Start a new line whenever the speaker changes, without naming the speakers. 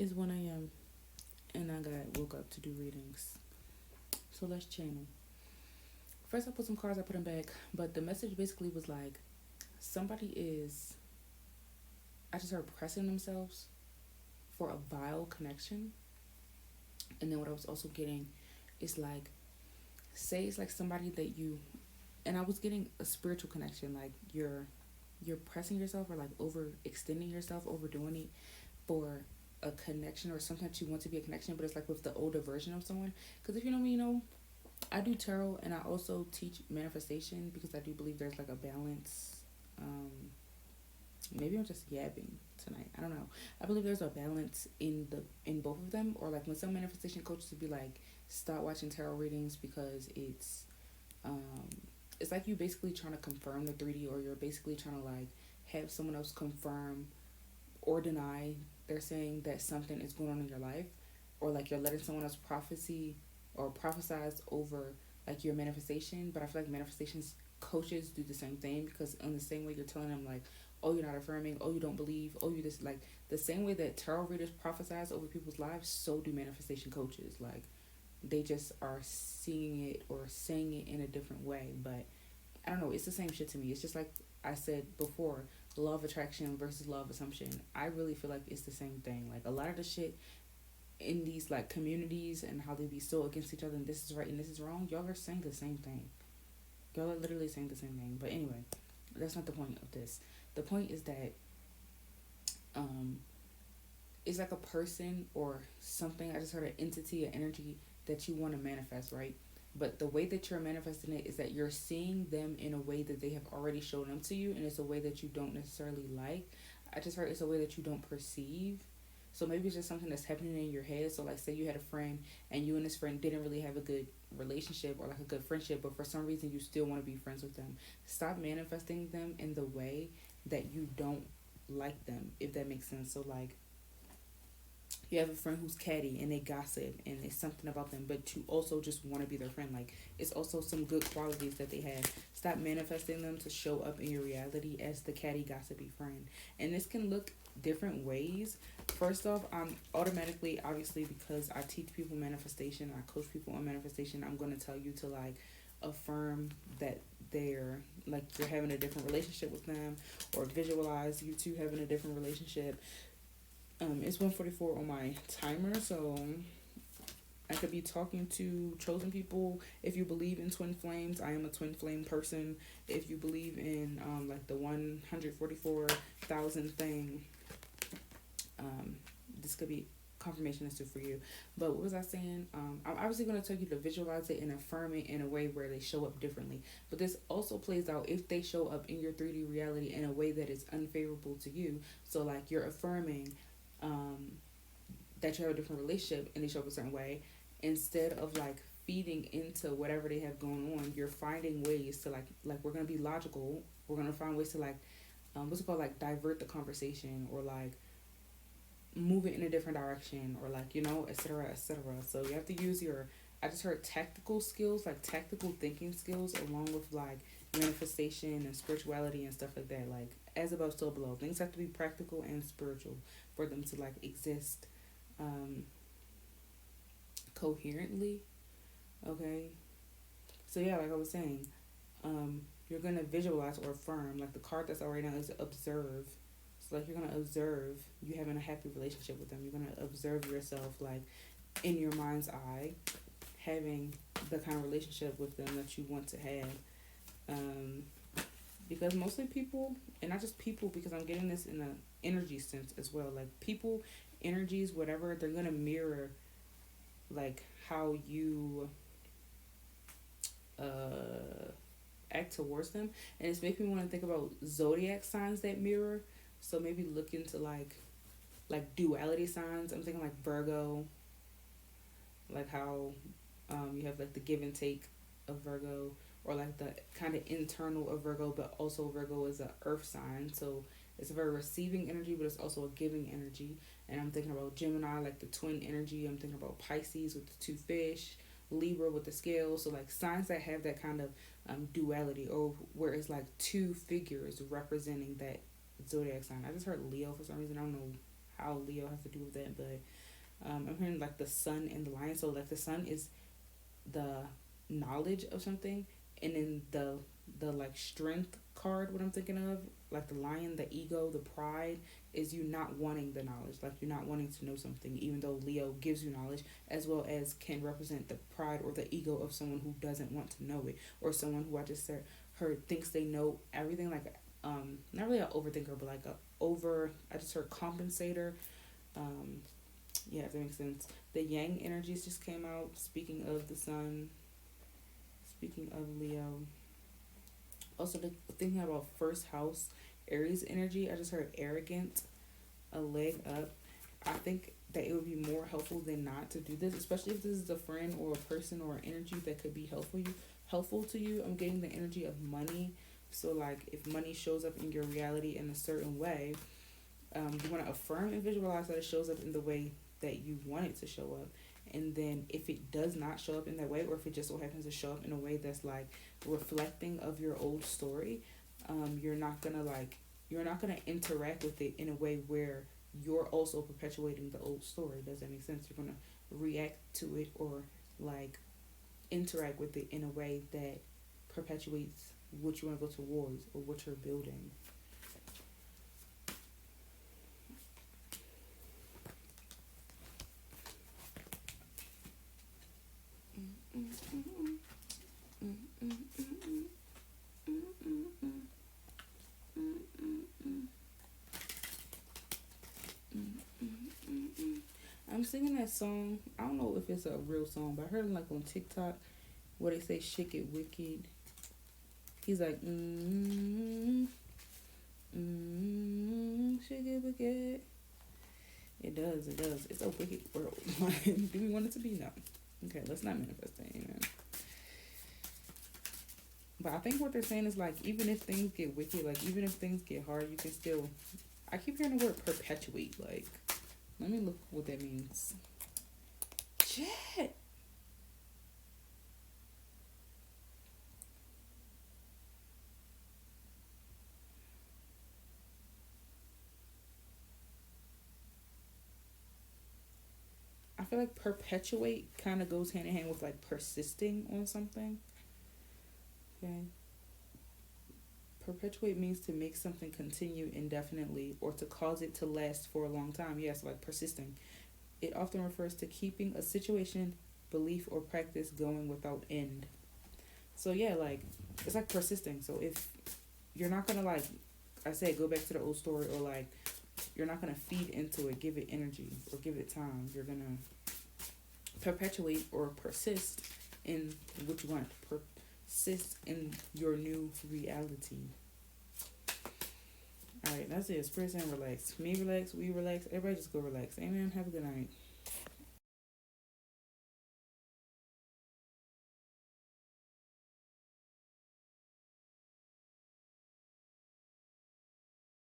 It's 1 a.m. and I got woke up to do readings. So let's channel. First, I put some cards, I put them back. But the message basically was like, somebody is, I just heard pressing themselves for a vile connection. And then what I was also getting is like, say it's like somebody that you, and I was getting a spiritual connection, like you're pressing yourself or like overextending yourself, overdoing it for a connection or something that you want to be a connection, but it's like with the older version of someone. Because if you know me, I do tarot and I also teach manifestation because I do believe there's like a balance. Um, Maybe I'm just yapping tonight. I don't know. I believe there's a balance in both of them. Or like when some manifestation coaches would be like, stop watching tarot readings because um it's like you basically trying to confirm the 3D, or you're basically trying to like have someone else confirm or deny. They're saying that something is going on in your life, or like you're letting someone else prophecy or prophesize over like your manifestation. But I feel like manifestations coaches do the same thing, because in the same way you're telling them like, oh, you're not affirming, oh, you don't believe, oh, you just like the same way that tarot readers prophesize over people's lives, so do manifestation coaches. Like they just are seeing it or saying it in a different way. But I don't know, it's the same shit to me. It's just like I said before, law of attraction versus law of assumption. I really feel like it's the same thing. Like a lot of the shit in these like communities and how they be so against each other and this is right and this is wrong, y'all are saying the same thing. Y'all are literally saying the same thing. But anyway, that's not the point of this. The point is that um it's like a person or something. I just heard an entity, an energy that you want to manifest, right? But the way that you're manifesting it is that you're seeing them in a way that they have already shown them to you, and it's a way that you don't necessarily like. I just heard it's a way that you don't perceive. So maybe it's just something that's happening in your head. So like say you had a friend and you and this friend didn't really have a good relationship or like a good friendship, but for some reason you still want to be friends with them. Stop manifesting them in the way that you don't like them, if that makes sense. So like you have a friend who's catty and they gossip and it's something about them, but you also just want to be their friend. Like it's also some good qualities that they have. Stop manifesting them to show up in your reality as the catty gossipy friend. And this can look different ways. First off, I'm automatically, obviously, because I teach people manifestation, I coach people on manifestation, I'm going to tell you to like affirm that they're like you're having a different relationship with them, or visualize you two having a different relationship. It's 1:44 on my timer, so I could be talking to chosen people. If you believe in twin flames, I am a twin flame person. If you believe in like the 144,000 thing, um, this could be confirmation as to for you. But what was I saying? I'm obviously going to tell you to visualize it and affirm it in a way where they show up differently. But this also plays out if they show up in your 3D reality in a way that is unfavorable to you. So like you're affirming um, that you have a different relationship and they show up a certain way, instead of like feeding into whatever they have going on, you're finding ways to like we're gonna be logical. We're gonna find ways to like what's it called, like divert the conversation, or like move it in a different direction, or like etc., etc. So you have to use your, I just heard tactical skills, like tactical thinking skills, along with like manifestation and spirituality and stuff like that. Like as above, so below. Things have to be practical and spiritual for them to like exist um, coherently. Okay, so yeah, like I was saying, you're gonna visualize or affirm. Like the card that's out right now is observe. So like you're gonna observe you having a happy relationship with them. You're gonna observe yourself like in your mind's eye having the kind of relationship with them that you want to have. Um, because mostly people, and not just people, because I'm getting this in a energy sense as well. Like people, energies, whatever, they're gonna mirror like how you uh act towards them. And it's making me want to think about zodiac signs that mirror. So maybe look into like duality signs. I'm thinking like Virgo, like how you have like the give and take of Virgo, or like the kind of internal of Virgo, but also Virgo is a earth sign, so it's a very receiving energy, but it's also a giving energy. And I'm thinking about Gemini, like the twin energy. I'm thinking about Pisces with the two fish, Libra with the scales. So like signs that have that kind of duality, or where it's like two figures representing that zodiac sign. I just heard Leo for some reason. I don't know how Leo has to do with that, but I'm hearing like the sun and the lion. So like the sun is the knowledge of something, and then the like strength card, what I'm thinking of, like the lion, the ego, the pride, is you not wanting the knowledge, like you're not wanting to know something, even though Leo gives you knowledge, as well as can represent the pride or the ego of someone who doesn't want to know it, or someone who I just said heard thinks they know everything, like not really an overthinker, but like a over, I just heard compensator. um yeah, if that makes sense. The yang energies just came out, speaking of the sun, speaking of Leo. Also, thinking about first house Aries energy, I just heard arrogant, a leg up. I think that it would be more helpful than not to do this, especially if this is a friend or a person or an energy that could be helpful to you. I'm getting the energy of money. So like if money shows up in your reality in a certain way, you want to affirm and visualize that it shows up in the way that you want it to show up. And then if it does not show up in that way, or if it just so happens to show up in a way that's like reflecting of your old story, you're not gonna interact with it in a way where you're also perpetuating the old story. Does that make sense? You're gonna react to it, or like interact with it in a way that perpetuates what you want to go towards or what you're building. I'm singing that song. I don't know if it's a real song, but I heard it like on TikTok where they say "shake it wicked." He's like, shake it wicked. It does. It's a wicked world. Do we want it to be? No. Okay, let's not manifest that. Amen. But I think what they're saying is like, even if things get wicked, like even if things get hard, you can still. I keep hearing the word perpetuate. Like, let me look what that means. Chat. I feel like perpetuate kind of goes hand in hand with like persisting on something. Okay. Perpetuate means to make something continue indefinitely or to cause it to last for a long time. Yes, like persisting. It often refers to keeping a situation, belief, or practice going without end. So yeah, like it's like persisting. So if you're not gonna like I said, go back to the old story, or like you're not gonna feed into it, give it energy or give it time. You're gonna perpetuate or persist in what you want. Persist in your new reality. Alright, that's it. Spirit and relax. Me relax, we relax. Everybody just go relax. Amen. Have a good night.